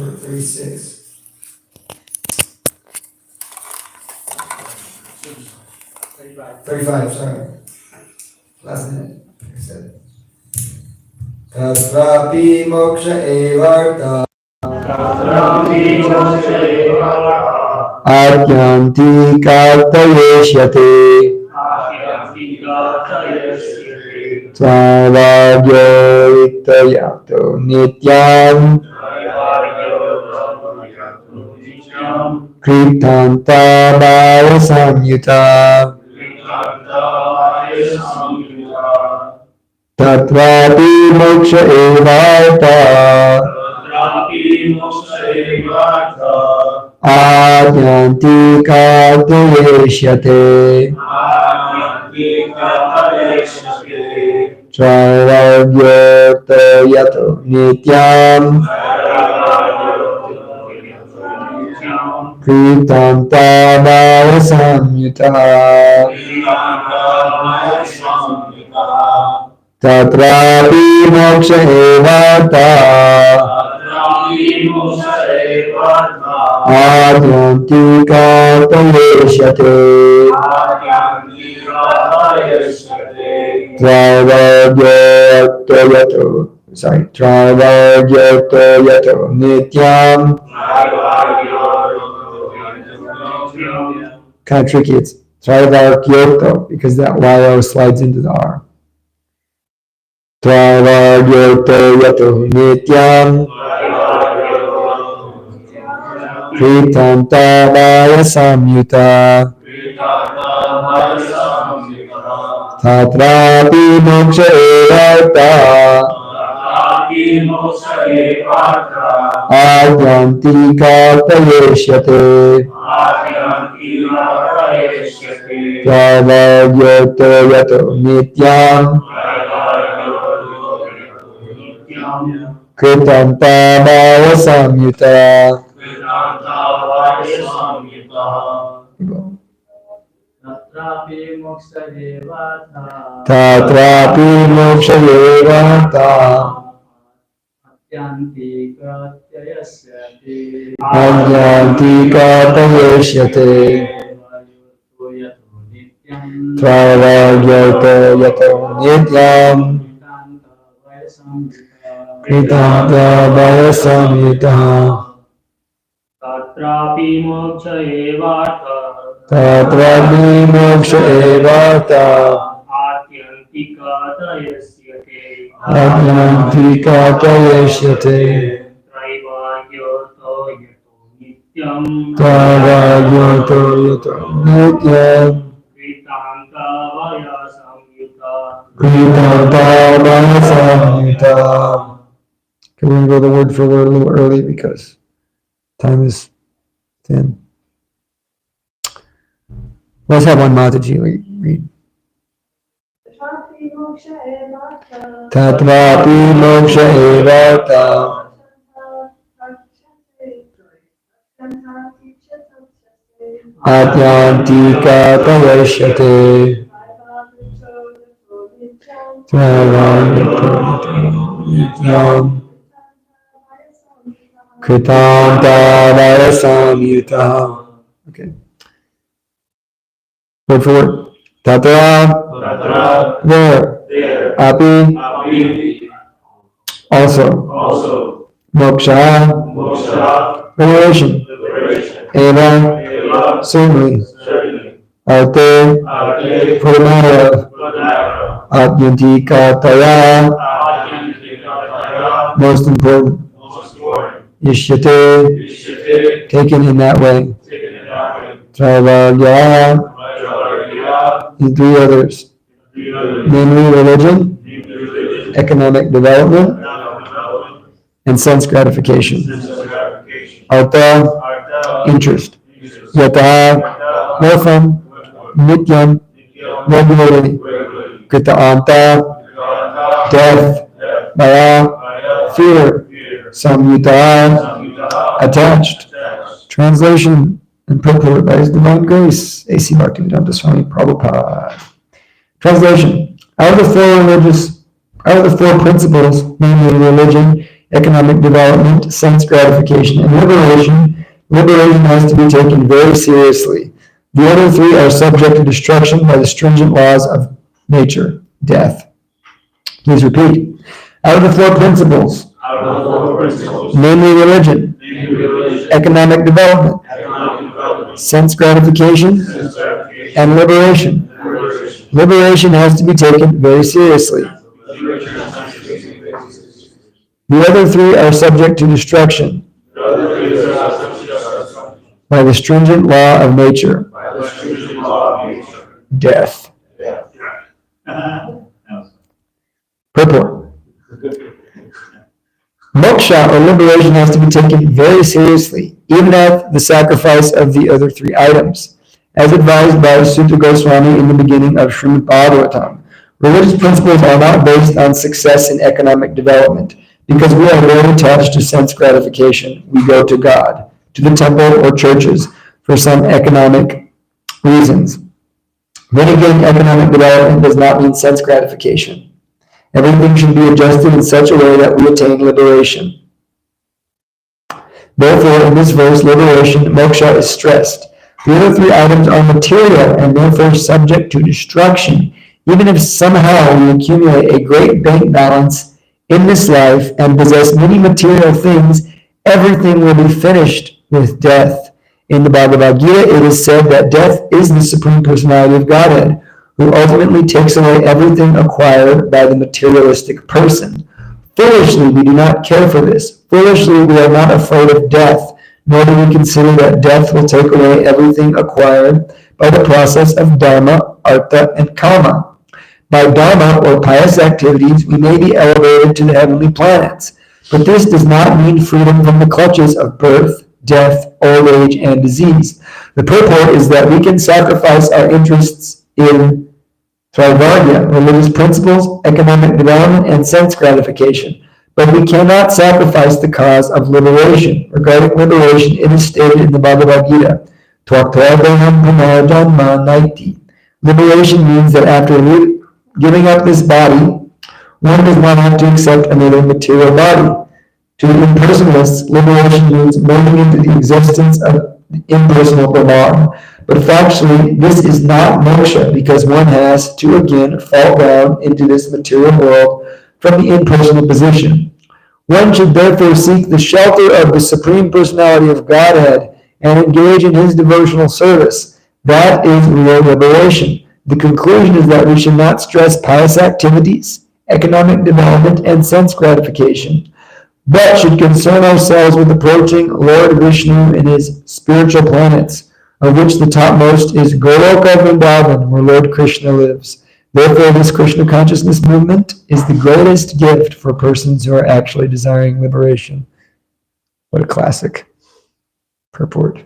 number 36. 35, sorry. Last minute, I said. Tatrapi moksha evarta. Adyanti kartayeshyate. Tvavagyo itayato nityam. Kritanta bhava samyuta. Tatrapi moksha evarta. Adyanti kartayeshyate. Traivagyo yato nityam. Kritanta bhava samyuta. Tatrapi moksha evarta. Adyanti kartayeshyate. Traivagyo yato nityam. Kind of tricky. It's Traivagyoto because that YO slides into the R. Traivagyoto yato nityam. Kritanta bhava samyuta. Tatrapi moksha evarta. Adyanti kartayeshyate. Traivagyoto yato nityam. Kritanta bhava samyuta. Tatrapi moksha evarta. Adyanti kartayeshyate. Traivagyoto yato nityam. Kritanta bhava samyuta. Tatrapi moksha evarta. Tatrapi moksha evarta. Adyanti kartayeshyate. Adyanti kartayeshyate. Traivagyoto yato nityam. Traivagyoto yato nityam. Kritanta bhava samyuta. Kritanta bhava samyuta. Okay, we're going to go the word for word a little early because time is thin. Let's have one Mataji read. Tatrapi moksha evarta. Adyanti kartayeshyate. Traivagyoto nityam. Kritanta bhava samyuta. Okay. Word for word. Tatra. There. Api. Also. Moksha. Liberation. Eva. Certainly. Arte. For the matter of. Adyanti kartaya. Most important. Ishyate. Taken in that way. Traivagya. And three others. Namely religion, economic development, and sense gratification. Artha, interest. Yata, more fun. Nityam, regularly. Krita anta, death. Maya, fear. Samyuta, attached. Translation and purport by His Divine Grace, A.C. Bhaktivedanta Swami Prabhupada. Translation: out of the four principles, namely religion, economic development, sense gratification, and liberation, liberation has to be taken very seriously. The other three are subject to destruction by the stringent laws of nature, death. Please repeat. Out of the four principles, namely religion, economic development, sense gratification, and liberation. Liberation has to be taken very seriously. The other three are subject to destruction by the stringent law of nature, death. Purport. Moksha or liberation has to be taken very seriously, even at the sacrifice of the other three items. As advised by Sutta Goswami in the beginning of Srimad Bhagavatam, religious principles are not based on success in economic development. Because we are very attached to sense gratification, we go to God, to the temple or churches for some economic reasons. Then again, economic development does not mean sense gratification. Everything should be adjusted in such a way that we attain liberation. Therefore, in this verse, liberation, moksha, is stressed. The other three items are material and therefore subject to destruction. Even if somehow we accumulate a great bank balance in this life and possess many material things, everything will be finished with death. In the Bhagavad Gita, it is said that death is the Supreme Personality of Godhead, who ultimately takes away everything acquired by the materialistic person. Foolishly, we do not care for this. Foolishly, we are not afraid of death, nor do we consider that death will take away everything acquired by the process of dharma, artha, and kama. By dharma or pious activities, we may be elevated to the heavenly planets, but this does not mean freedom from the clutches of birth, death, old age, and disease. The purport is that we can sacrifice our interests in Traivarya, religious principles, economic development, and sense gratification. But we cannot sacrifice the cause of liberation. Regarding liberation, it is stated in the Bhagavad Gita, liberation means that after giving up this body, one does not have to accept another material body. To impersonalists, liberation means merging into the existence of the impersonal Brahman. But factually, this is not moksha because one has to again fall down into this material world from the impersonal position. One should therefore seek the shelter of the Supreme Personality of Godhead and engage in his devotional service. That is real liberation. The conclusion is that we should not stress pious activities, economic development, and sense gratification, but should concern ourselves with approaching Lord Vishnu in his spiritual planets, of which the topmost is Goloka Vrindavan, where Lord Krishna lives. Therefore, this Krishna consciousness movement is the greatest gift for persons who are actually desiring liberation. What a classic purport.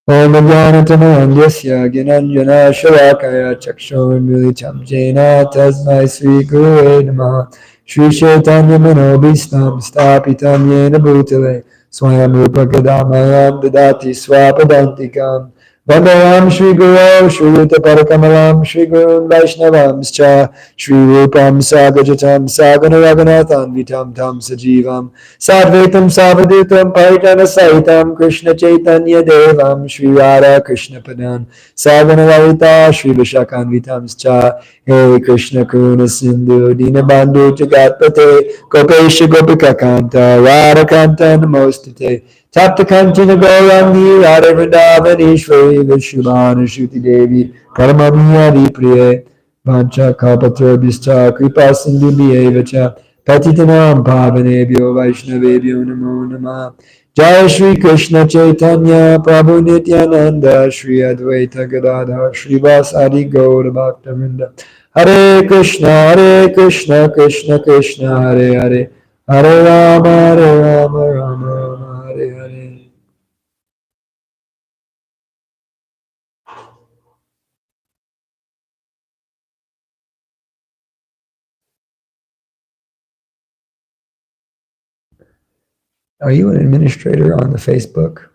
Om Jnanatamandhyasya Gyananjana Shalakaya Chakshurmilitam Jena Tasmai Sri Gurue Namaha Shri Chaitanya Manobhistam Stapitam Yena Bhutale Swayam Rupa Kadamayam Dadati Swapadantikam Vandayam Shri Guru Shri Yuta Parakamalam Shri Gurun Vaishnavamscha Shri Rupam Sagajatam Sagana Raghunathan Vitam Tam Sajivam Sadvaitam Savadutam Paritana Saitam Krishna Chaitanya Devam Shri Radha Krishna Padan Sagana Lalita Shri Vishakan Vitamscha Hey Krishna Karuna Sindhu Dinabandhu Jagatpate Gopesha Gopika Kanta Radha Kanta Namostate Tapta Kanchana Gaurangi Radha Vrindavaneshwari Vishubhana Shruti Devi Paramamiyadi Priye Vancha Kalpatrabhischa Kripa Sindhu Bhyevacha Patitanam Pavanebhyo Vaishnavebhyo Namo Namah Jai Shri Krishna Chaitanya Prabhu Nityananda Shri Advaita Gadadhar Shri Vasadi Gaura Bhakta Vrinda Hare Krishna Krishna Krishna Hare Hare Hare Rama Rama Rama Hare Hare. Are you an administrator on the Facebook?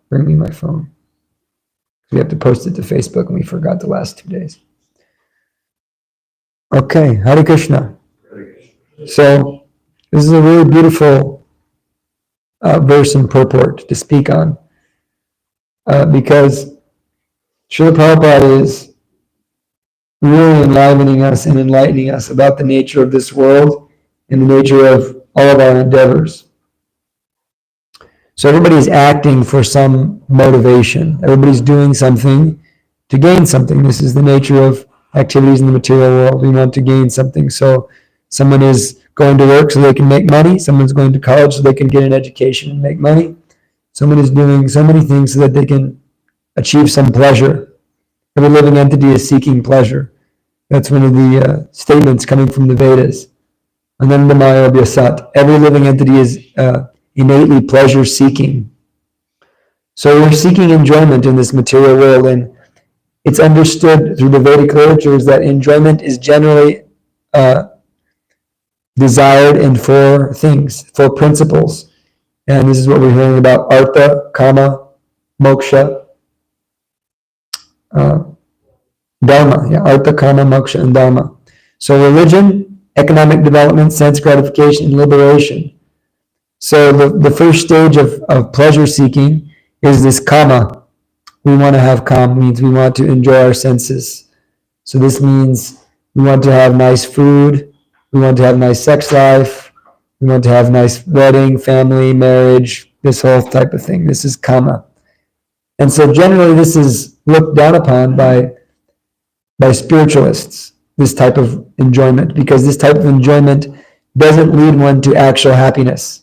Bring me my phone. We have to post it to Facebook and we forgot the last 2 days. Okay, Hare Krishna. So this is a really beautiful verse and purport to speak on because Srila Prabhupada is really enlivening us and enlightening us about the nature of this world and the nature of all of our endeavors. So everybody's acting for some motivation. Everybody's doing something to gain something. This is the nature of activities in the material world. We want to gain something. So someone is going to work so they can make money. Someone's going to college so they can get an education and make money. Someone is doing so many things so that they can achieve some pleasure. Every living entity is seeking pleasure. That's one of the statements coming from the Vedas. Anandamaya Vyasat. Every living entity is innately pleasure-seeking. So we're seeking enjoyment in this material world, and it's understood through the Vedic literatures that enjoyment is generally desired in four things, four principles. And this is what we're hearing about: Artha, Kama, Moksha, Dharma. Yeah, Artha, Kama, Moksha, and Dharma. So religion, economic development, sense gratification, and liberation. So the first stage of pleasure seeking is this kama. We want to have kama, means we want to enjoy our senses. So this means we want to have nice food, we want to have nice sex life, we want to have nice wedding, family, marriage, this whole type of thing. This is kama. And so generally this is looked down upon by spiritualists, this type of enjoyment, because this type of enjoyment doesn't lead one to actual happiness.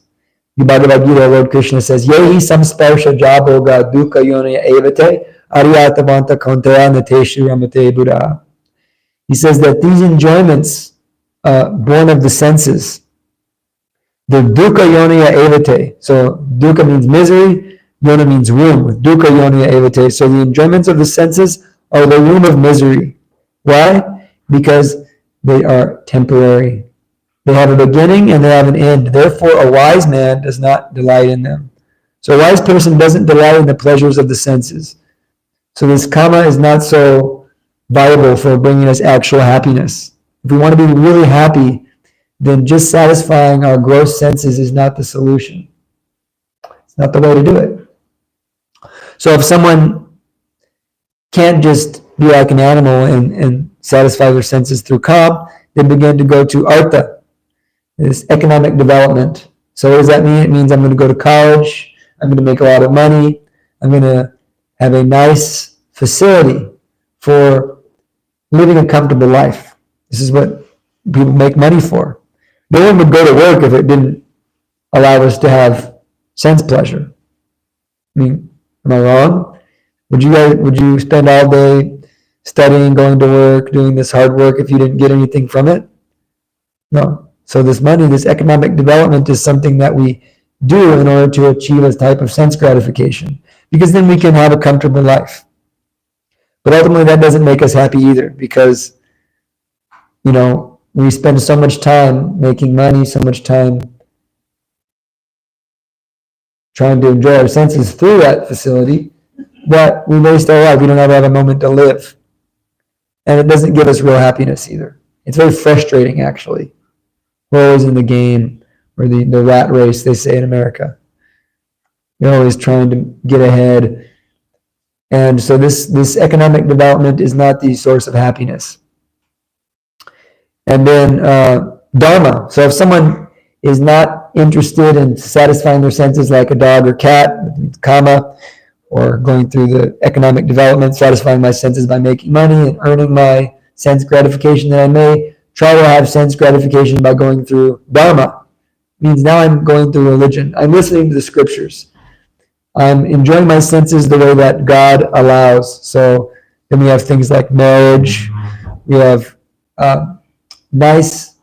The Bhagavad Gita, Lord Krishna says, Yehi samsparsha jaboga dukkha yonaya evate aryatavanta konteya nateshu ramate buddha. He says that these enjoyments born of the senses, the dukkha yonaya evate, so dukkha means misery, yona means womb, dukkha yonaya evate, so the enjoyments of the senses are the womb of misery. Why? Because they are temporary. They have a beginning and they have an end. Therefore, a wise man does not delight in them. So a wise person doesn't delight in the pleasures of the senses. So this kama is not so viable for bringing us actual happiness. If we want to be really happy, then just satisfying our gross senses is not the solution. It's not the way to do it. So if someone can't just be like an animal and satisfy their senses through kam, they begin to go to artha, this economic development. So what does that mean? It means I'm going to go to college, I'm going to make a lot of money, I'm going to have a nice facility for living a comfortable life. This is what people make money for. No one would go to work if it didn't allow us to have sense pleasure. I mean, am I wrong? Would you spend all day studying, going to work, doing this hard work if you didn't get anything from it? No. So this money, this economic development is something that we do in order to achieve a type of sense gratification, because then we can have a comfortable life. But ultimately that doesn't make us happy either, because, we spend so much time making money, so much time trying to enjoy our senses through that facility, that we waste our life. We don't ever have a moment to live. And it doesn't give us real happiness either. It's very frustrating, actually. We're always in the game, or the rat race, they say in America. You're always trying to get ahead. And so this economic development is not the source of happiness. And then dharma. So if someone is not interested in satisfying their senses like a dog or cat, kama, or going through the economic development, satisfying my senses by making money and earning my sense gratification, that I may try to have sense gratification by going through dharma. It means now I'm going through religion. I'm listening to the scriptures. I'm enjoying my senses the way that God allows. So then we have things like marriage. We have nice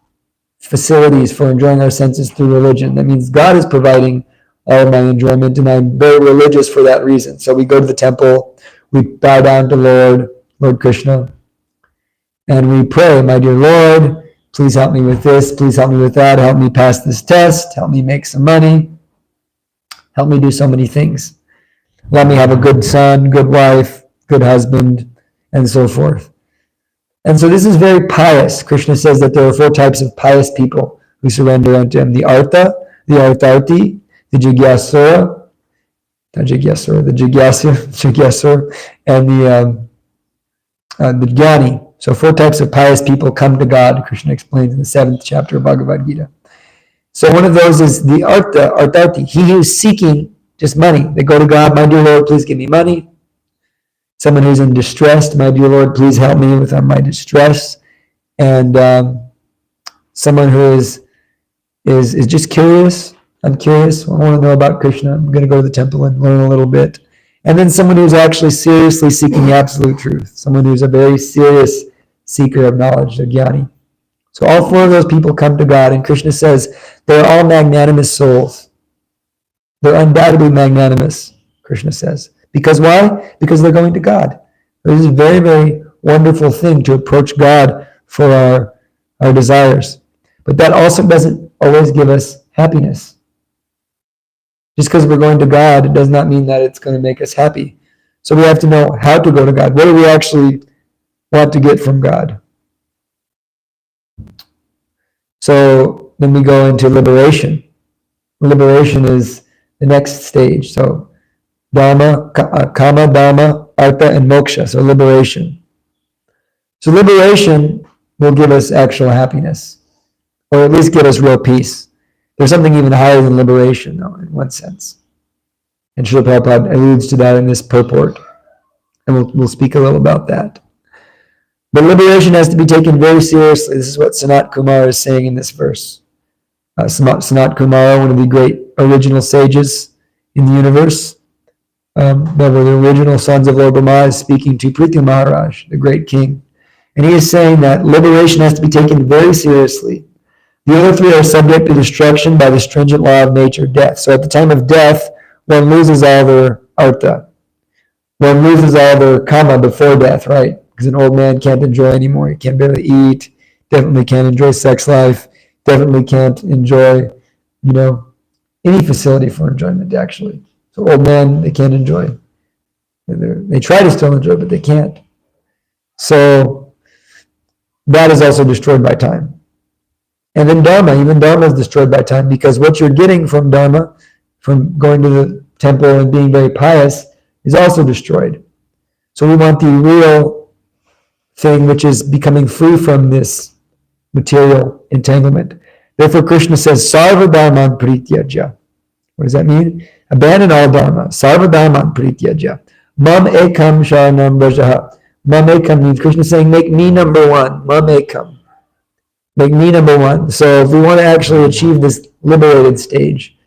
facilities for enjoying our senses through religion. That means God is providing all of my enjoyment, and I'm very religious for that reason. So we go to the temple, we bow down to Lord Krishna, and we pray, my dear Lord, please help me with this, please help me with that, help me pass this test, help me make some money, help me do so many things. Let me have a good son, good wife, good husband, and so forth. And so this is very pious. Krishna says that there are 4 types of pious people who surrender unto him: the Artha, the Artharti, the Jigyasura, the Jigyasur, and the Jnani. So 4 types of pious people come to God, Krishna explains in the 7th chapter of Bhagavad Gita. So one of those is the Artharti, he who is seeking just money. They go to God, my dear Lord, please give me money. Someone who's in distress, my dear Lord, please help me with my distress. And someone who is just curious. I'm curious. I want to know about Krishna. I'm going to go to the temple and learn a little bit. And then someone who's actually seriously seeking the absolute truth. Someone who's a very serious seeker of knowledge, a jnani. So all 4 of those people come to God, and Krishna says they're all magnanimous souls. They're undoubtedly magnanimous, Krishna says. Because why? Because they're going to God. This is a very, very wonderful thing to approach God for our desires. But that also doesn't always give us happiness. Just because we're going to God, it does not mean that it's going to make us happy. So we have to know how to go to God. What do we actually want to get from God? So then we go into liberation. Liberation is the next stage. So Dharma, Kama, Dharma, Artha, and Moksha. So liberation. So liberation will give us actual happiness, or at least give us real peace. There's something even higher than liberation, though, in one sense. And Srila Prabhupada alludes to that in this purport. And we'll speak a little about that. But liberation has to be taken very seriously. This is what Sanat Kumara is saying in this verse. Sanat Kumara, one of the great original sages in the universe, that were the original sons of Lord Brahma, is speaking to Prithu Maharaj, the great king. And he is saying that liberation has to be taken very seriously. The other 3 are subject to destruction by the stringent law of nature, death. So at the time of death, one loses all their artha. One loses all their kama before death, right? Because an old man can't enjoy anymore. He can't barely eat, definitely can't enjoy sex life, definitely can't enjoy, any facility for enjoyment, actually. So old men, they can't enjoy. They try to still enjoy, but they can't. So that is also destroyed by time. And then Dharma, even Dharma is destroyed by time, because what you're getting from Dharma, from going to the temple and being very pious, is also destroyed. So we want the real thing, which is becoming free from this material entanglement. Therefore, Krishna says, Sarva Dharman Prityaja. What does that mean? Abandon all Dharma. Sarva Dharman Prityaja. Mam Ekam Sharanam Brajaha. Mam Ekam means Krishna is saying, make me number 1. Mam Ekam. Make me number 1. So if we want to actually achieve this liberated stage,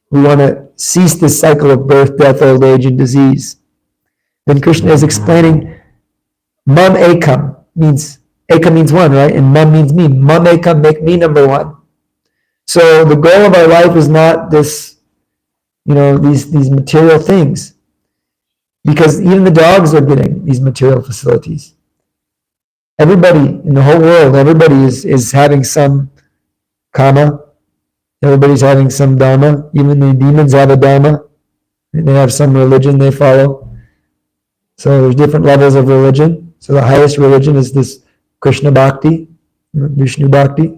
we want to cease this cycle of birth, death, old age, and disease, then Krishna is explaining, Mam Ekam means 1, right? And Mam means me. Mam Ekam, make me number 1. So the goal of our life is not this, these material things. Because even the dogs are getting these material facilities. Everybody in the whole world, everybody is having some kama. Everybody's having some dharma. Even the demons have a dharma. They have some religion they follow. So there's different levels of religion. So the highest religion is this Krishna Bhakti, Vishnu Bhakti.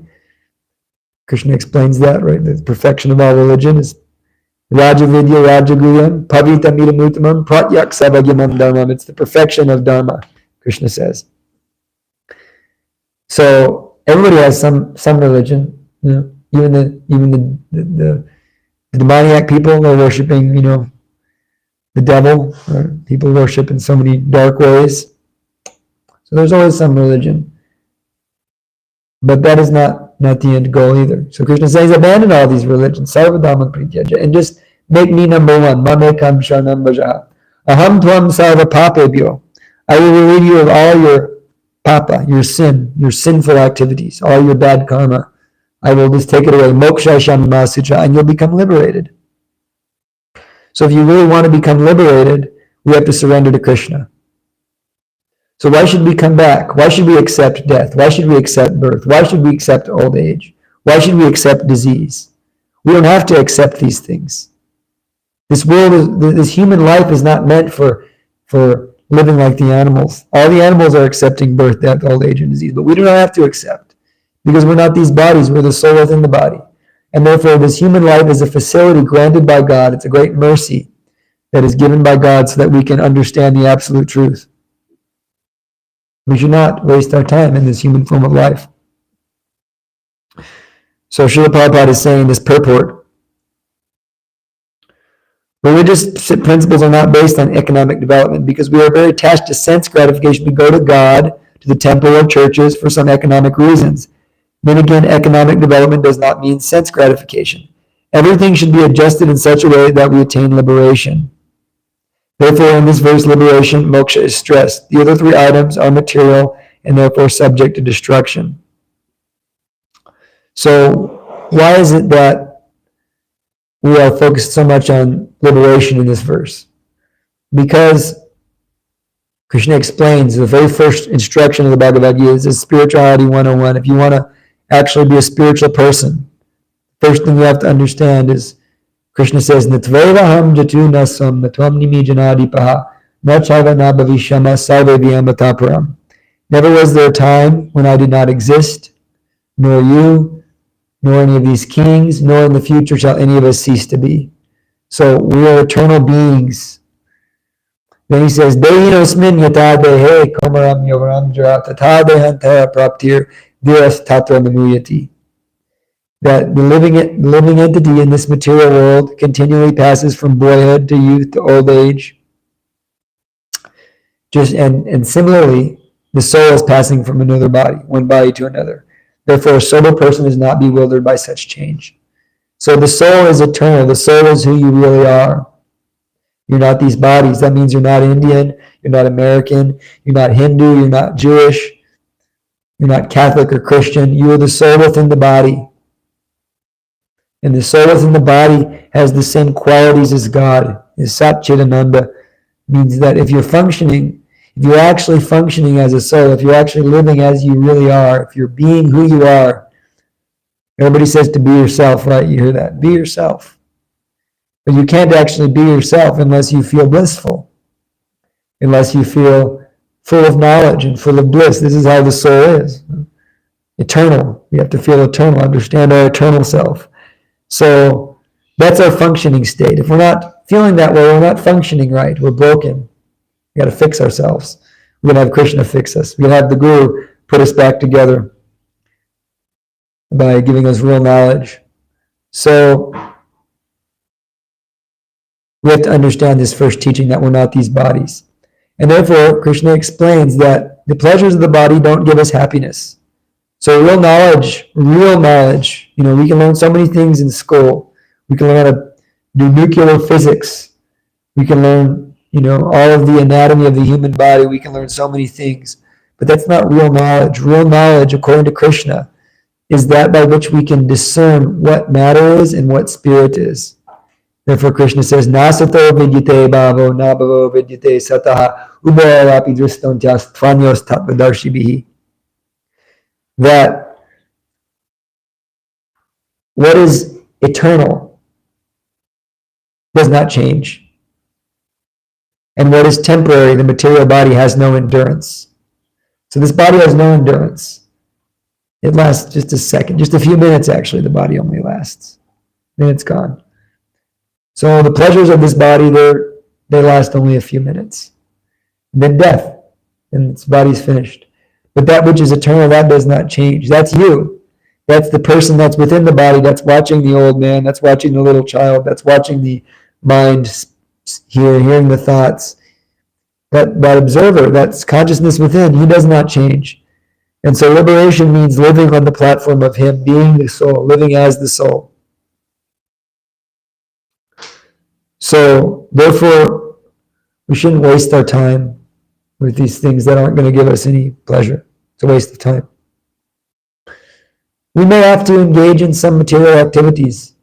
Krishna explains that, right? The perfection of all religion is Raja Vidya, Raja Guyam, Pavita Mitamuttamam, Pratyak Savagyamam Dharmam. It's the perfection of Dharma, Krishna says. So everybody has some religion. Even the demoniac people, they're worshiping, the devil. Or people worship in so many dark ways. So there's always some religion. But that is not the end goal either. So Krishna says, abandon all these religions, sarvadhamma prityaja, and just make me number 1. Mamekam sharanam brajaha. Aham tvam sarva papebhyo. I will relieve you of all your papa, your sin, your sinful activities, all your bad karma. I will just take it away. Moksha shamma sutra, and you'll become liberated. So if you really want to become liberated, we have to surrender to Krishna. So why should we come back? Why should we accept death? Why should we accept birth? Why should we accept old age? Why should we accept disease? We don't have to accept these things. This world, this human life is not meant for living like the animals. All the animals are accepting birth, death, old age, and disease, but we do not have to accept because we're not these bodies, we're the soul within the body. And therefore, this human life is a facility granted by God. It's a great mercy that is given by God so that we can understand the absolute truth. We should not waste our time in this human form of life. So Srila Prabhupada is saying this purport. Religious principles are not based on economic development because we are very attached to sense gratification. We go to God, to the temple or churches for some economic reasons. Then again, economic development does not mean sense gratification. Everything should be adjusted in such a way that we attain liberation. Therefore, in this verse, liberation, moksha, is stressed. The other three items are material and therefore subject to destruction. So, why is it that we are focused so much on liberation in this verse? Because Krishna explains the very first instruction of the Bhagavad Gita is Spirituality 101. If you want to actually be a spiritual person, first thing you have to understand is Krishna says, Natvevaham jatu nasam natvam nimi janadipaha nachaiva nabhavishama sarve vyamataparam. Never was there a time when I did not exist, nor you, nor any of these kings, nor in the future shall any of us cease to be. So we are eternal beings. Then he says, Dehinosmin yata dehe komaram yovaram jara tata dehanta praptir viras tatra namuyati. That the living entity in this material world continually passes from boyhood to youth to old age. And similarly, the soul is passing from another body, one body to another. Therefore, a sober person is not bewildered by such change. So the soul is eternal. The soul is who you really are. You're not these bodies. That means you're not Indian, you're not American, you're not Hindu, you're not Jewish, you're not Catholic or Christian. You are the soul within the body. And the soul within the body has the same qualities as God. Is Sat Chidananda, means that if you're functioning, if you're actually functioning as a soul, if you're actually living as you really are, if you're being who you are, everybody says to be yourself, right? You hear that. Be yourself. But you can't actually be yourself unless you feel blissful, unless you feel full of knowledge and full of bliss. This is how the soul is. Eternal. We have to feel eternal, understand our eternal self. So that's our functioning state. If we're not feeling that way, we're not functioning right. We're broken. We got to fix ourselves. We're going to have Krishna fix us. We're going to have the Guru put us back together by giving us real knowledge. So we have to understand this first teaching that we're not these bodies. And therefore, Krishna explains that the pleasures of the body don't give us happiness. So real knowledge, we can learn so many things in school. We can learn how to do nuclear physics. We can learn, all of the anatomy of the human body. We can learn so many things. But that's not real knowledge. Real knowledge, according to Krishna, is that by which we can discern what matter is and what spirit is. Therefore, Krishna says, Nasato vidyate bhavo, nabhavo vidyate sataha, ubhayarapi dristontyas tvanyos tattvadarshibhihi. That what is eternal does not change. And what is temporary, the material body, has no endurance. So this body has no endurance. It lasts just a second, just a few minutes actually, the body only lasts. Then it's gone. So the pleasures of this body, they last only a few minutes. And then death, and its body's finished. But that which is eternal, that does not change. That's you. That's the person that's within the body, that's watching the old man, that's watching the little child, that's watching the mind hearing the thoughts. That observer, that's consciousness within, he does not change. And so liberation means living on the platform of him, being the soul, living as the soul. So, therefore, we shouldn't waste our time with these things that aren't going to give us any pleasure. It's a waste of time. We may have to engage in some material activities,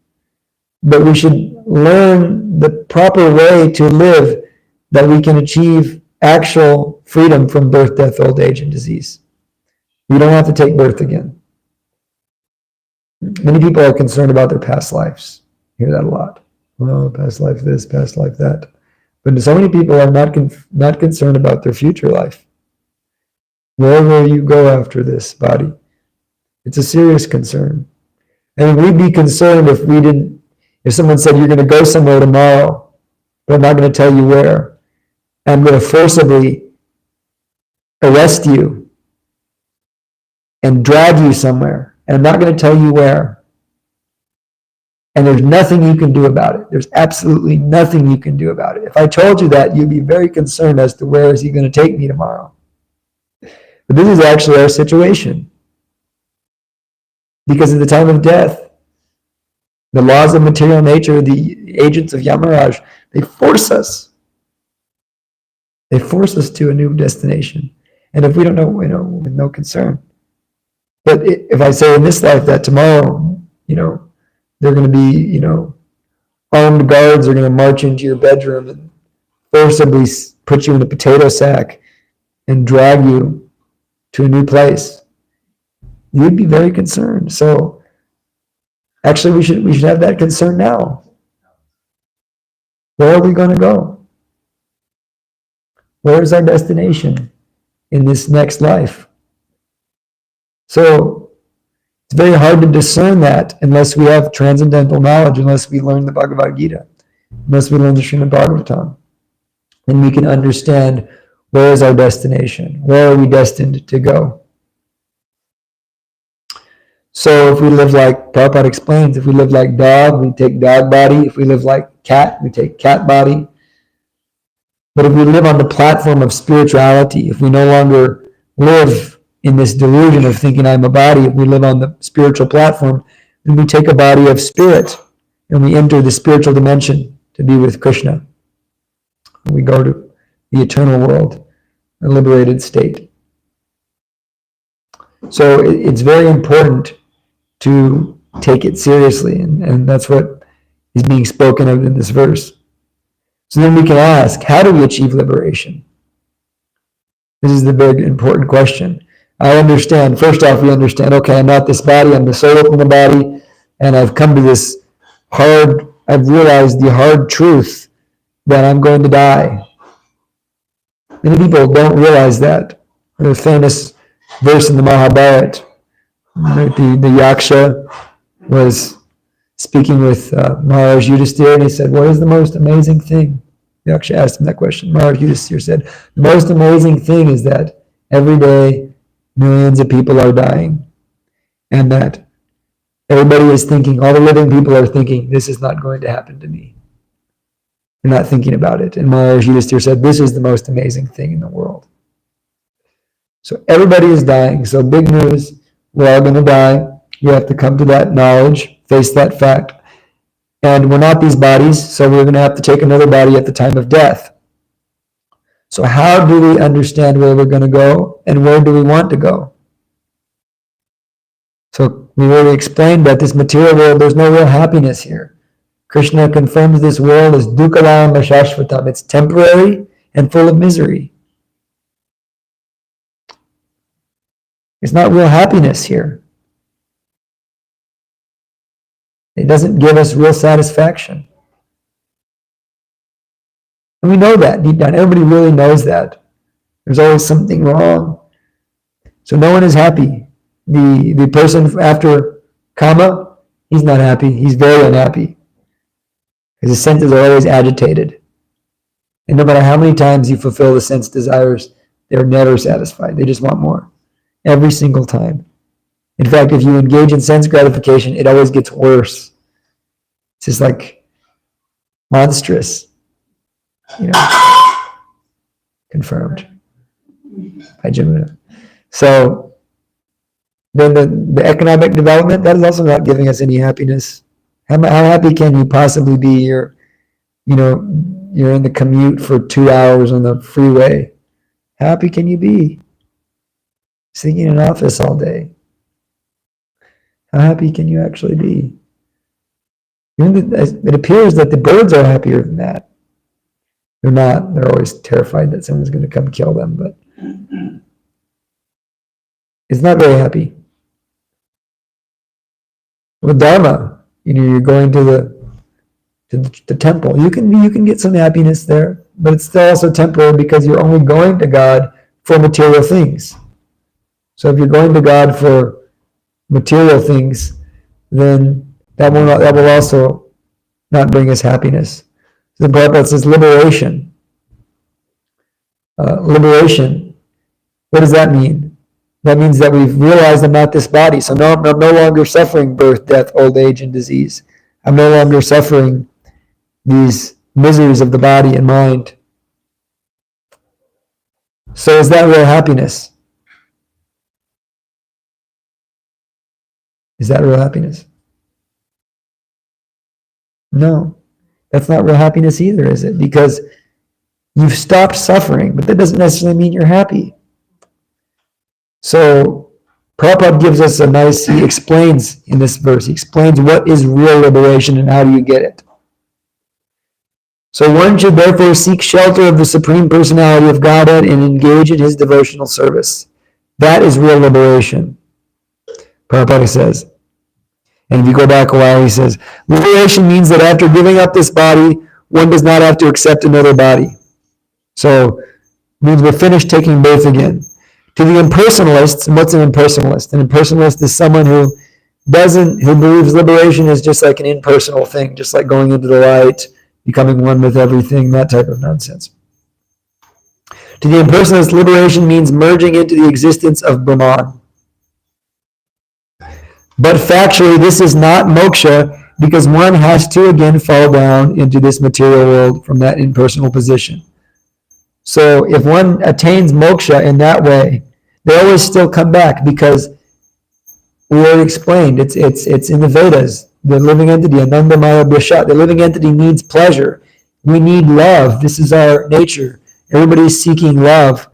but we should learn the proper way to live that we can achieve actual freedom from birth, death, old age, and disease. We don't have to take birth again. Many people are concerned about their past lives. You hear that a lot. Well, past life this, past life that. But so many people are not concerned about their future life. Where will you go after this body? It's a serious concern. And we'd be concerned if someone said, you're going to go somewhere tomorrow, but I'm not going to tell you where. I'm going to forcibly arrest you and drag you somewhere, and I'm not going to tell you where. And there's nothing you can do about it. There's absolutely nothing you can do about it. If I told you that, you'd be very concerned as to where is he going to take me tomorrow. But this is actually our situation. Because at the time of death, the laws of material nature, the agents of Yamaraj, they force us. They force us to a new destination. And if we don't know, with no concern. But if I say in this life that tomorrow, they're going to be, armed guards are going to march into your bedroom and forcibly put you in a potato sack and drag you to a new place, you'd be very concerned. So actually we should have that concern now. Where are we going to go? Where is our destination in this next life? So it's very hard to discern that unless we have transcendental knowledge, unless we learn the Bhagavad Gita, unless we learn the Srimad Bhagavatam. Then we can understand where is our destination, where are we destined to go. So if we live like Prabhupada explains, if we live like dog, we take dog body. If we live like cat, we take cat body. But if we live on the platform of spirituality, if we no longer live in this delusion of thinking I'm a body, if we live on the spiritual platform, then we take a body of spirit and we enter the spiritual dimension to be with Krishna. We go to the eternal world, a liberated state. So it's very important to take it seriously, and that's what is being spoken of in this verse. So then we can ask, how do we achieve liberation? This is the big important question. I understand, first off, we understand, okay, I'm not this body, I'm the soul from the body, and I've come to this I've realized the hard truth that I'm going to die. Many people don't realize that. There's a famous verse in the Mahabharata. The Yaksha was speaking with Maharaj Yudhisthira, and he said, what is the most amazing thing? The Yaksha asked him that question. Maharaj Yudhisthira said, the most amazing thing is that every day millions of people are dying, and that everybody is thinking, all the living people are thinking, this is not going to happen to me. They're not thinking about it. And Maharaj Yudhisthira said, this is the most amazing thing in the world. So everybody is dying. So big news, we're all going to die. You have to come to that knowledge, face that fact. And we're not these bodies, so we're going to have to take another body at the time of death. So how do we understand where we're going to go, and where do we want to go? So we already explained that this material world, there's no real happiness here. Krishna confirms this world as dukkhalam ashashvatam. It's temporary and full of misery. It's not real happiness here. It doesn't give us real satisfaction. And we know that deep down. Everybody really knows that. There's always something wrong. So no one is happy. The person after kama, he's not happy. He's very unhappy. Because his senses are always agitated. And no matter how many times you fulfill the sense desires, they're never satisfied. They just want more. Every single time. In fact, if you engage in sense gratification, it always gets worse. It's just like monstrous. Confirmed by Jamuna. So then the economic development, that is also not giving us any happiness. How happy can you possibly be? You're in the commute for 2 hours on the freeway. How happy can you be? Sitting in an office all day. How happy can you actually be? It appears that the birds are happier than that. They're not. They're always terrified that someone's going to come kill them, but it's not very happy. With Dharma, you're going to to the temple. You can get some happiness there, but it's still also temporary because you're only going to God for material things. So if you're going to God for material things, then that will also not bring us happiness. So the Prabhupada says liberation. Liberation. What does that mean? That means that we've realized I'm not this body. So no, I'm no longer suffering birth, death, old age, and disease. I'm no longer suffering these miseries of the body and mind. So is that real happiness? Is that real happiness? No, that's not real happiness either, is it? Because you've stopped suffering, but that doesn't necessarily mean you're happy. So Prabhupada gives us he explains in this verse, he explains what is real liberation and how do you get it. So one should therefore seek shelter of the Supreme Personality of Godhead and engage in his devotional service. That is real liberation, Prabhupada says. And if you go back a while, he says, liberation means that after giving up this body, one does not have to accept another body. So it means we're finished taking birth again. To the impersonalists, and what's an impersonalist? An impersonalist is someone who believes liberation is just like an impersonal thing, just like going into the light, becoming one with everything, that type of nonsense. To the impersonalist, liberation means merging into the existence of Brahman. But factually, this is not moksha because one has to again fall down into this material world from that impersonal position. So if one attains moksha in that way, they always still come back because we already explained, it's in the Vedas, the living entity, Ananda Maya Bhashat, the living entity needs pleasure. We need love. This is our nature. Everybody's seeking love.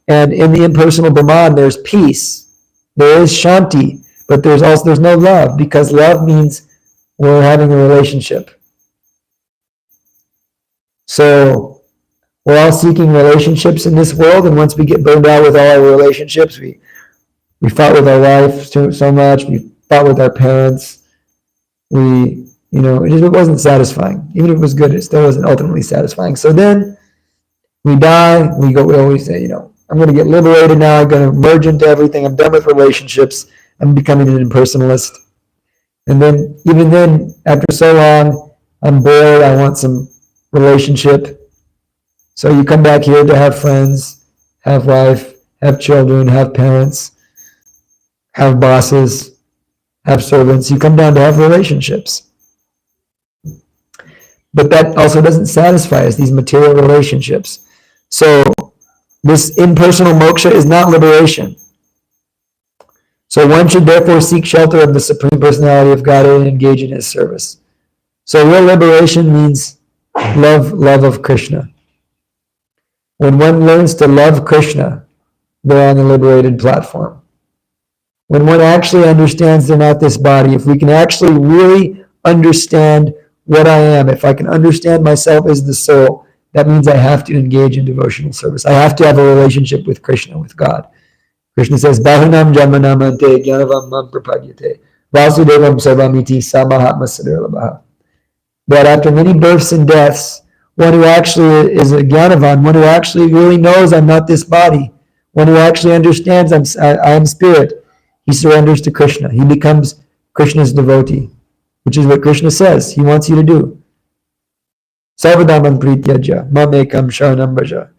And in the impersonal Brahman, there's peace. There is shanti. But there's no love, because love means we're having a relationship. So we're all seeking relationships in this world, and once we get burned out with all our relationships, we fought with our wife so much, we fought with our parents, it wasn't satisfying. Even if it was good, it still wasn't ultimately satisfying. So then we die, we always say, I'm going to get liberated now, I'm going to merge into everything, I'm done with relationships, I'm becoming an impersonalist. And then, even then, after so long, I'm bored, I want some relationship. So you come back here to have friends, have wife, have children, have parents, have bosses, have servants. You come down to have relationships. But that also doesn't satisfy us, these material relationships. So this impersonal moksha is not liberation. So one should therefore seek shelter of the Supreme Personality of Godhead and engage in his service. So real liberation means love of Krishna. When one learns to love Krishna, they're on the liberated platform. When one actually understands they're not this body, if we can actually really understand what I am, if I can understand myself as the soul, that means I have to engage in devotional service. I have to have a relationship with Krishna, with God. Krishna says, Bahunam Jamanamante Gyanavam Mam Prapadyate Vasudevam Sarvamiti Samahatma Sadirlabaha. That after many births and deaths, one who actually is a Gyanavan, one who actually really knows I'm not this body, one who actually understands I am spirit, he surrenders to Krishna. He becomes Krishna's devotee, which is what Krishna says he wants you to do. Sarvadamam Prityaja, Mamekam Sharanam Bhaja.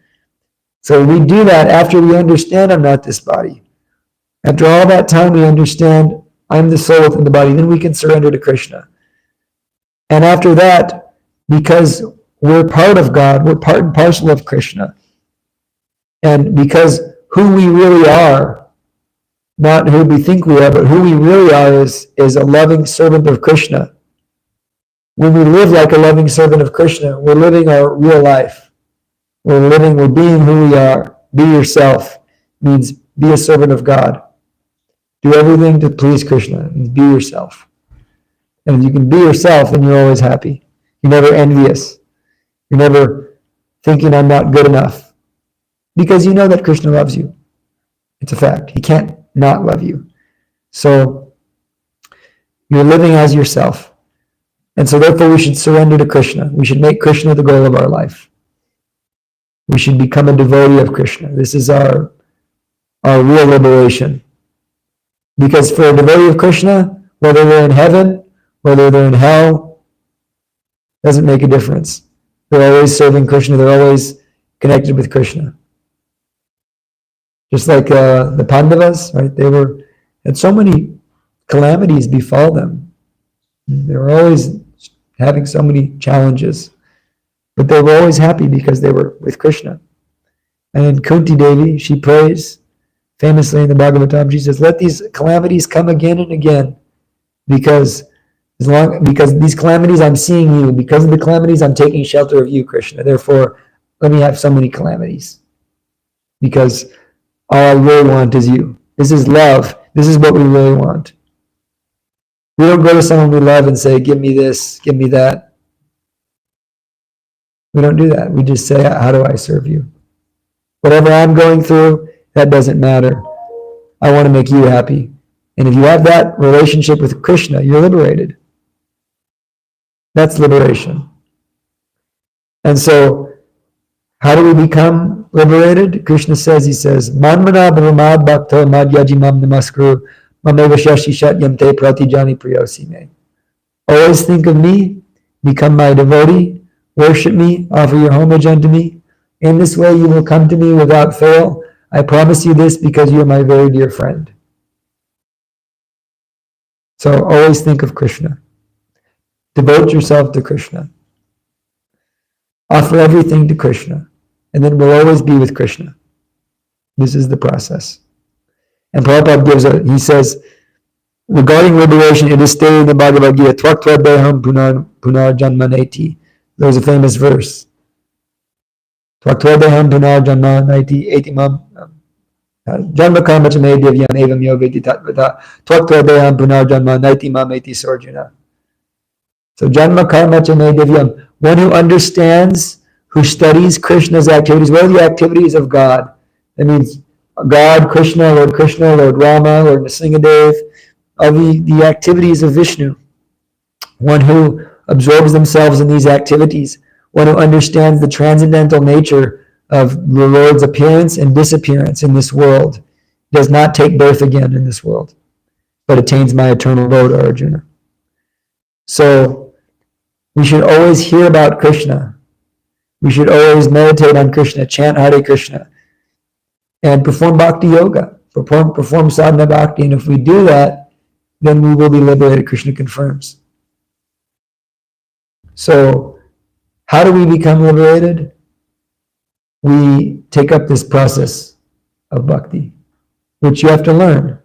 So we do that after we understand I'm not this body. After all that time we understand I'm the soul within the body, then we can surrender to Krishna. And after that, because we're part of God, we're part and parcel of Krishna. And because who we really are, not who we think we are, but who we really are is a loving servant of Krishna. When we live like a loving servant of Krishna, we're living our real life. We're being who we are. Be yourself means be a servant of God. Do everything to please Krishna. It means be yourself. And if you can be yourself, then you're always happy. You're never envious. You're never thinking I'm not good enough. Because you know that Krishna loves you. It's a fact. He can't not love you. So you're living as yourself. And so therefore we should surrender to Krishna. We should make Krishna the goal of our life. We should become a devotee of Krishna. This is our real liberation. Because for a devotee of Krishna, whether they're in heaven, whether they're in hell, doesn't make a difference. They're always serving Krishna. They're always connected with Krishna. Just like the Pandavas, right? They had so many calamities befall them. They were always having so many challenges. But they were always happy because they were with Krishna. And Kunti Devi, she prays famously in the Bhagavatam, she says, let these calamities come again and again, because these calamities I'm seeing you, because of the calamities I'm taking shelter of you, Krishna. Therefore, let me have so many calamities. Because all I really want is you. This is love. This is what we really want. We don't go to someone we love and say, give me this, give me that. We don't do that. We just say, how do I serve you? Whatever I'm going through, that doesn't matter. I want to make you happy. And if you have that relationship with Krishna, you're liberated. That's liberation. And so, how do we become liberated? Krishna says, he says, Manmana bhavamad bhakto madhyajimam namaskuru mameva shashishat yamte pratijani priyosime. Always think of me, become my devotee, worship me, offer your homage unto me. In this way you will come to me without fail. I promise you this because you are my very dear friend. So always think of Krishna. Devote yourself to Krishna. Offer everything to Krishna. And then we'll always be with Krishna. This is the process. And Prabhupada he says, regarding liberation, it is stated in the Bhagavad Gita, Tvaktva deham punar janmaneti. There's a famous verse. Tvaktva deham punar janmaneti etimam janma karma chame devyam evam yogeti tatvata Tvaktva deham punar janmaneti mameti sarjuna. So janma karma chame devyam, one who understands, who studies Krishna's activities. What are the activities of God? That means God, Krishna, Lord Rama, Lord Nrsimhadev, all the activities of Vishnu. One who absorbs themselves in these activities. One who understands the transcendental nature of the Lord's appearance and disappearance in this world. Does not take birth again in this world, but attains my eternal abode, Arjuna. So, we should always hear about Krishna. We should always meditate on Krishna, chant Hare Krishna, and perform bhakti yoga, perform sadhana bhakti. And if we do that, then we will be liberated, Krishna confirms. So, how do we become liberated? We take up this process of bhakti, which you have to learn.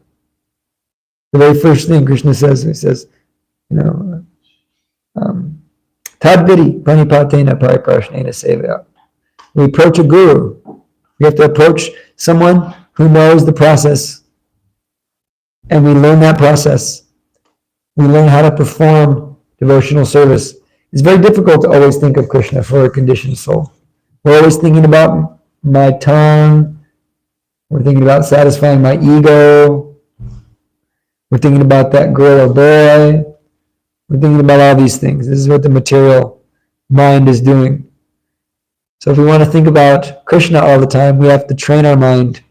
The very first thing Krishna says, he says, Tadvidi pranipatena pariprashnena sevaya. We approach a guru. We have to approach someone who knows the process, and we learn that process. We learn how to perform devotional service. It's very difficult to always think of Krishna for a conditioned soul. We're always thinking about my tongue. We're thinking about satisfying my ego. We're thinking about that girl or boy. We're thinking about all these things. This is what the material mind is doing. So if we want to think about Krishna all the time, we have to train our mind.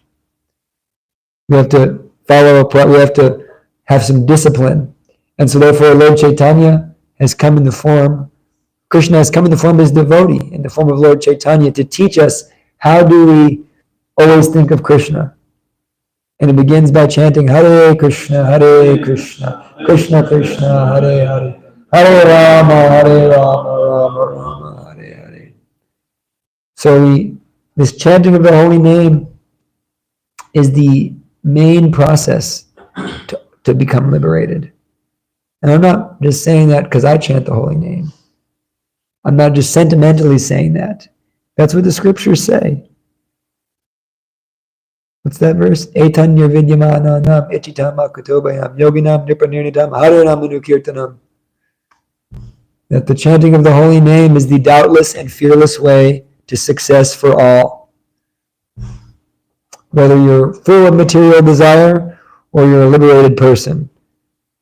We have to we have to have some discipline. And so therefore Lord Chaitanya has come in the form, Krishna has come in the form of his devotee, in the form of Lord Chaitanya, to teach us how do we always think of Krishna. And it begins by chanting Hare Krishna, Krishna Krishna, Hare Hare, Hare Rama, Rama Rama, Hare Hare. So this chanting of the holy name is the main process to become liberated. And I'm not just saying that because I chant the holy name. I'm not just sentimentally saying that. That's what the scriptures say. What's that verse? Etanya vidyamananam echitama kutobayam yoginam nipanirnitam haranam anukirtanam. That the chanting of the holy name is the doubtless and fearless way to success for all. Whether you're full of material desire or you're a liberated person,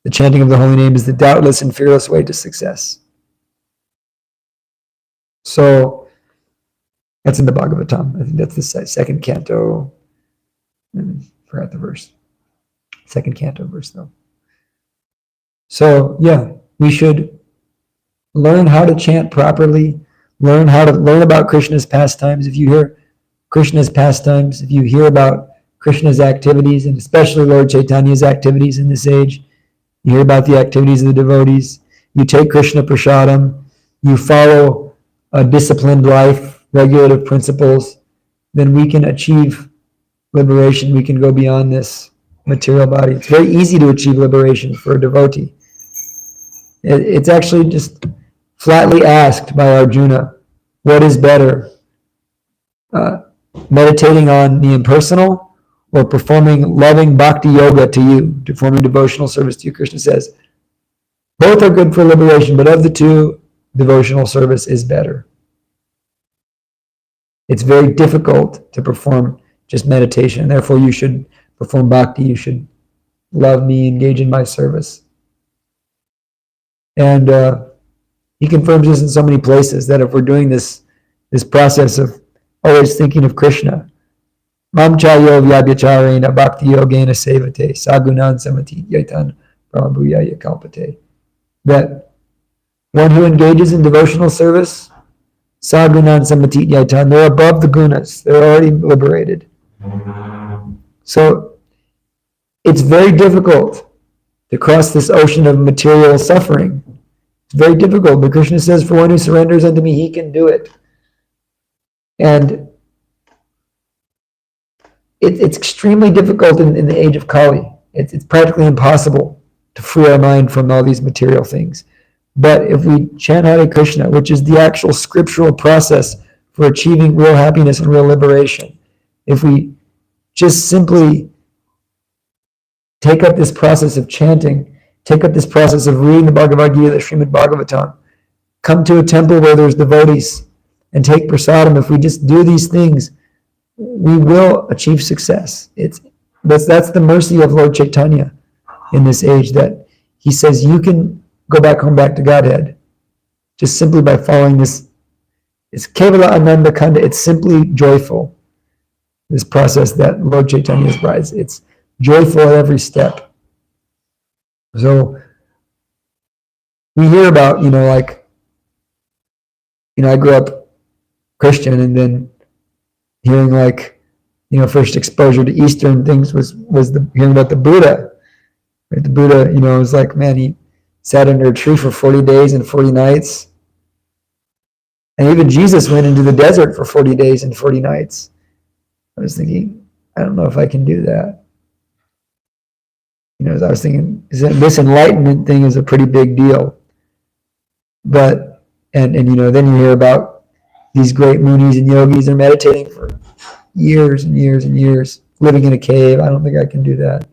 the chanting of the holy name is the doubtless and fearless way to success. So that's in the Bhagavatam. I think that's the second canto. Forgot the verse. Second canto verse though. So yeah, we should learn how to chant properly, learn about Krishna's pastimes. If you hear Krishna's pastimes, if you hear about Krishna's activities, and especially Lord Chaitanya's activities in this age, you hear about the activities of the devotees, you take Krishna prasadam, you follow a disciplined life, regulative principles, then we can achieve liberation. We can go beyond this material body. It's very easy to achieve liberation for a devotee. It's actually just flatly asked by Arjuna, what is better, meditating on the impersonal or performing loving bhakti yoga to you, performing devotional service to you? Krishna says, both are good for liberation, but of the two, devotional service is better. It's very difficult to perform just meditation. Therefore, you should perform bhakti. You should love me, engage in my service. And he confirms this in so many places that if we're doing this process of always thinking of Krishna, mam chayo vyabhyacharena bhakti yogena sevate sagunan samati yaitan brahmabhuyaya kalpate, that one who engages in devotional service, sagunan samati yaitan, they're above the gunas, they're already liberated. So it's very difficult to cross this ocean of material suffering. It's very difficult, but Krishna says, for one who surrenders unto me, he can do it. And it's extremely difficult in the age of Kali. It's practically impossible to free our mind from all these material things. But if we chant Hare Krishna, which is the actual scriptural process for achieving real happiness and real liberation, if we just simply take up this process of chanting, take up this process of reading the Bhagavad Gita, the Srimad Bhagavatam, come to a temple where there's devotees and take prasadam, if we just do these things, we will achieve success. That's the mercy of Lord Chaitanya in this age, that he says you can go back home, back to Godhead, just simply by following this. It's Kevala Ananda Kanda. It's simply joyful, this process that Lord Chaitanya's brides. It's joyful at every step. So we hear about, I grew up Christian, and then hearing first exposure to Eastern things was hearing about the Buddha. Right? The Buddha, was like, man, he sat under a tree for 40 days and 40 nights. And even Jesus went into the desert for 40 days and 40 nights. I was thinking, I don't know if I can do that. As I was thinking, this enlightenment thing is a pretty big deal. But, and then you hear about these great munis and yogis are meditating for years and years and years, living in a cave. I don't think I can do that.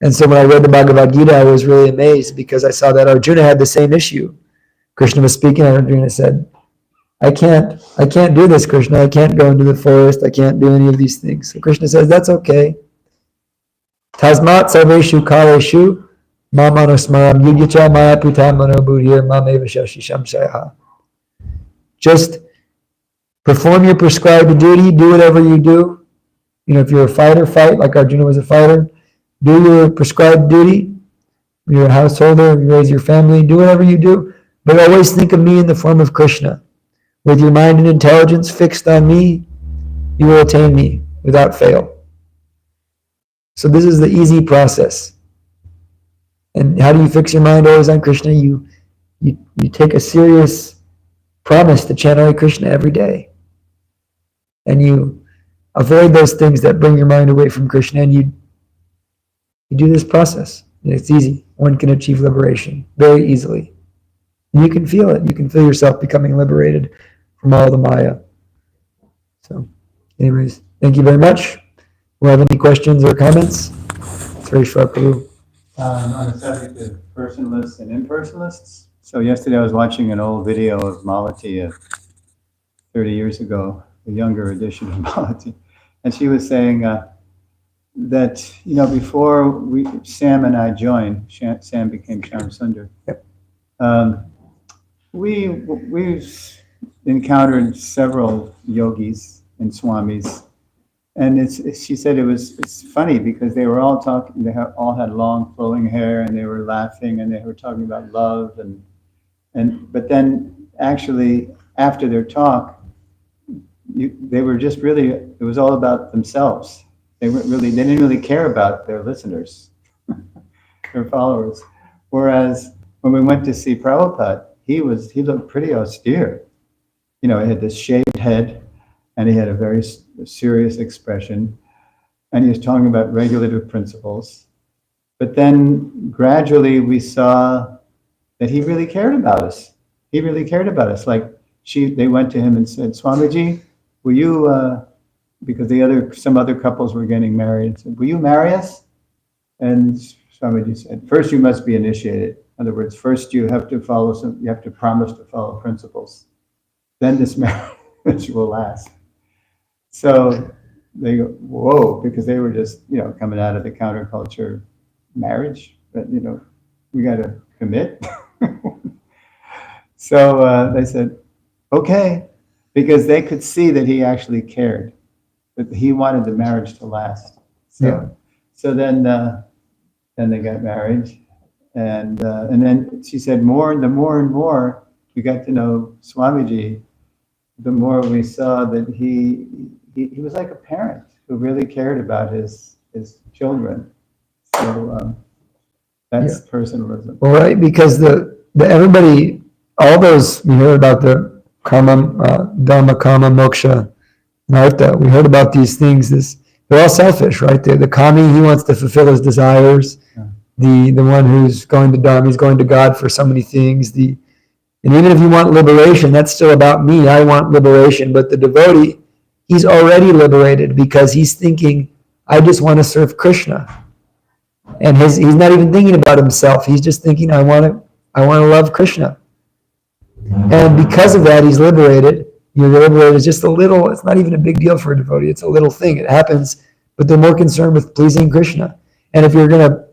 And so when I read the Bhagavad Gita, I was really amazed because I saw that Arjuna had the same issue. Krishna was speaking, and Arjuna said, I can't do this, Krishna. I can't go into the forest. I can't do any of these things. So Krishna says, that's okay. Tasmat sarveshu kaleshu mamanusmaram yudyacha maya pita manobudhir mameva shashisham shayaha. Just perform your prescribed duty, do whatever you do. If you're a fighter, fight like Arjuna was a fighter. Do your prescribed duty. You're a householder, you raise your family, do whatever you do. But always think of me in the form of Krishna. With your mind and intelligence fixed on me, you will attain me without fail. So this is the easy process. And how do you fix your mind always on Krishna? You take a serious promise to chant Hare Krishna every day. And you avoid those things that bring your mind away from Krishna, and you do this process. And it's easy. One can achieve liberation very easily. And you can feel it. You can feel yourself becoming liberated from all the Maya. So, anyways, thank you very much. Do you have any questions or comments? It's very short, Prabhu. On the subject of personalists and impersonalists. So yesterday I was watching an old video of Malati 30 years ago, the younger edition of Malati. And she was saying that, before Sam and I joined, Sam became Shyam Sundar. Yep. We encountered several yogis and swamis, and she said it's funny because they were all talking. They all had long flowing hair, and they were laughing, and they were talking about love, but then actually after their talk, they were just really. It was all about themselves. They didn't really care about their listeners, their followers. Whereas when we went to see Prabhupada, he looked pretty austere. He had this shaved head, and he had a very serious expression, and he was talking about regulative principles. But then gradually we saw that he really cared about us. He really cared about us. Like they went to him and said, "Swamiji, will you?" Because some other couples were getting married, said, "Will you marry us?" And Swamiji said, "First you must be initiated. In other words, first you have to promise to follow principles. Then this marriage will last." So they go, "Whoa," because they were just, coming out of the counterculture marriage, but we got to commit. So they said, "Okay," because they could see that he actually cared, that he wanted the marriage to last. So then they got married, and then she said, the more and more we got to know Swamiji, the more we saw that he was like a parent who really cared about his children. So that's personalism. Well, right, because the everybody, all those, we heard about the karma, dharma, karma, moksha, nartha. We heard about these things. They're all selfish, right? The kami, he wants to fulfill his desires. The one who's going to dharma, he's going to God for so many things. And even if you want liberation, that's still about me. I want liberation. But the devotee, he's already liberated because he's thinking, I just want to serve Krishna. And he's not even thinking about himself. He's just thinking, I want to love Krishna. And because of that, he's liberated. You're liberated is just a little, it's not even a big deal for a devotee. It's a little thing. It happens, but they're more concerned with pleasing Krishna. And if you're going to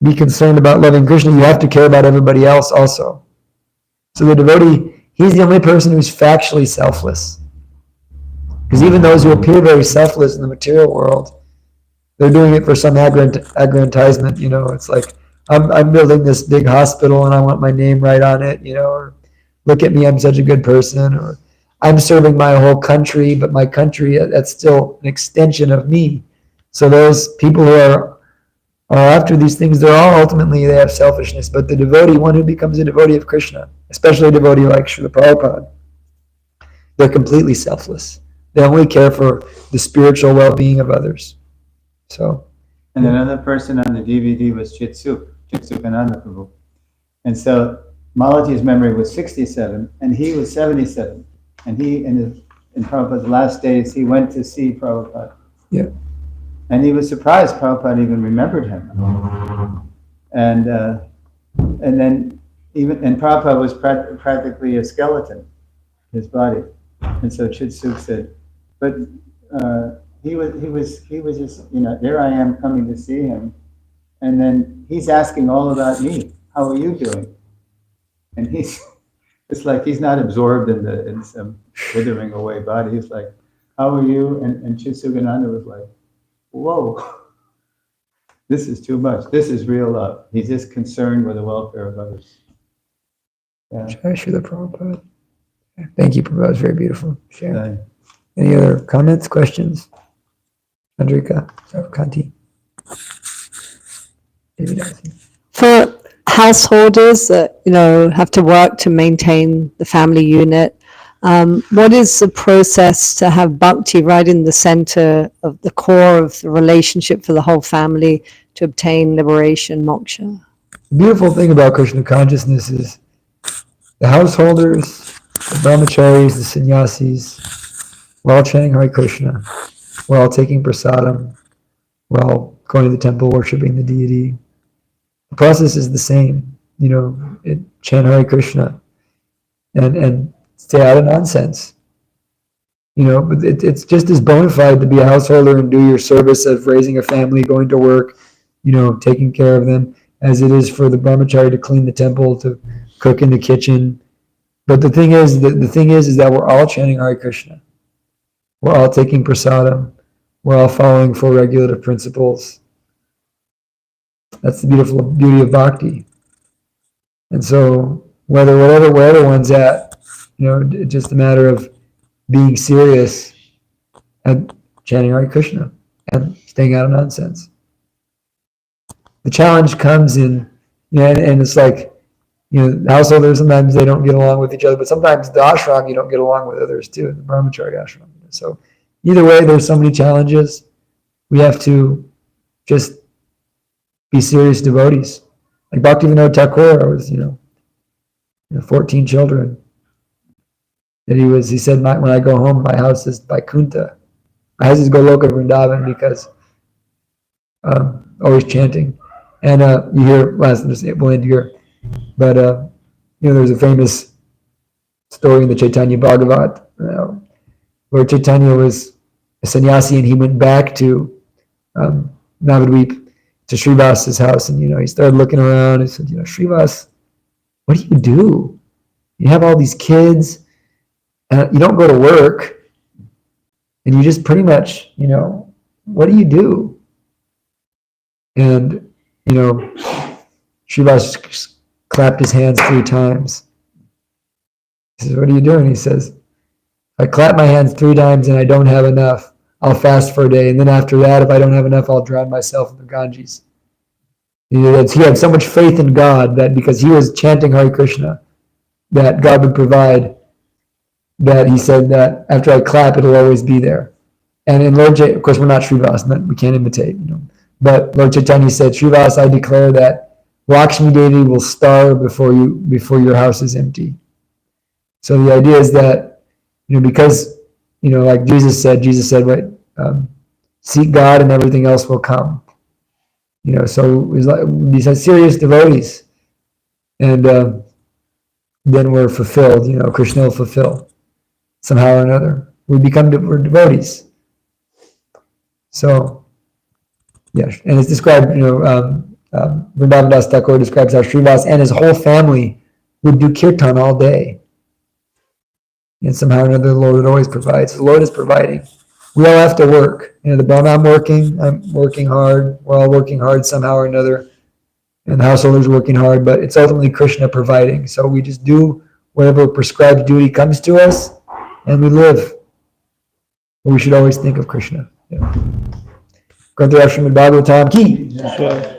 be concerned about loving Krishna, you have to care about everybody else also. So the devotee, he's the only person who's factually selfless. Because even those who appear very selfless in the material world, they're doing it for some aggrandizement. It's like, I'm building this big hospital and I want my name right on it, or look at me, I'm such a good person, or I'm serving my whole country, but my country, that's still an extension of me. So those people who are after these things, they have selfishness. But the devotee, one who becomes a devotee of Krishna, especially a devotee like Srila Prabhupada, they're completely selfless. They only care for the spiritual well-being of others. So. And another person on the DVD was Chitsukananda Prabhu. And so Malati's memory was 67, and he was 77. And he, in Prabhupada's last days, he went to see Prabhupada. Yeah. And he was surprised Prabhupada even remembered him. And then Prabhupada was practically a skeleton, his body. And so Chitsuk said, but he was just, there I am coming to see him. And then he's asking all about me. How are you doing? And it's like he's not absorbed in some withering away body. He's like, how are you? And Chitsukananda was like, whoa, this is too much. This is real love. He's just concerned with the welfare of others. Yeah. Jai Srila Prabhupada. Thank you, Prabhupada. It's very beautiful. Share. Any other comments, questions? Andrika, Kanti. For householders that have to work to maintain the family unit, what is the process to have bhakti right in the center of the core of the relationship for the whole family to obtain liberation, moksha? The beautiful thing about Krishna consciousness is the householders, the brahmacharis, the sannyasis, we're all chanting Hare Krishna. We're all taking prasadam. We're all going to the temple, worshiping the deity. The process is the same. Chant Hare Krishna and stay out of nonsense. But it's just as bona fide to be a householder and do your service of raising a family, going to work, taking care of them, as it is for the brahmachari to clean the temple, to cook in the kitchen, But the thing is that we're all chanting Hare Krishna. We're all taking prasadam. We're all following four regulative principles. That's the beautiful beauty of bhakti. And so wherever one's at, it's just a matter of being serious and chanting Hare Krishna and staying out of nonsense. The challenge comes in, and it's like, the householders, sometimes they don't get along with each other, but sometimes the ashram, you don't get along with others too, the brahmachari ashram. So either way, there's so many challenges. We have to just be serious devotees. Like Bhaktivinoda Thakur was, 14 children. That he said, when I go home, my house is by Kunta. My house is Goloka Vrindavan because always chanting. And you hear, we'll end here, but there's a famous story in the Chaitanya Bhagavat where Chaitanya was a sannyasi and he went back to Navadvip, to Srivas's house, and he started looking around and said, Srivas, what do you do? You have all these kids, and you don't go to work, and you just pretty much, what do you do? And Srivas clapped his hands 3 times. He says, what are you doing? He says, I clap my hands 3 times and I don't have enough. I'll fast for a day. And then after that, if I don't have enough, I'll drown myself in the Ganges. He had so much faith in God that because he was chanting Hare Krishna, that God would provide, that he said that after I clap, it'll always be there. And in Lord, of course, we're not Srivas, we can't imitate, But Lord Chaitanya said, Srivas, I declare that Lakshmi Devi will starve before your house is empty. So the idea is that, because, like Jesus said, seek God and everything else will come. So these are serious devotees. And then we're fulfilled, Krishna will fulfill somehow or another. We're devotees. So, yes, and it's described, Vrindavan Das Thakur describes how Srivas and his whole family would do kirtan all day. And somehow or another, the Lord would always provide. So the Lord is providing. We all have to work. I'm working hard. We're all working hard somehow or another. And the householders working hard, but it's ultimately Krishna providing. So we just do whatever prescribed duty comes to us, and we live. We should always think of Krishna. Srimad Bhagavatam ki.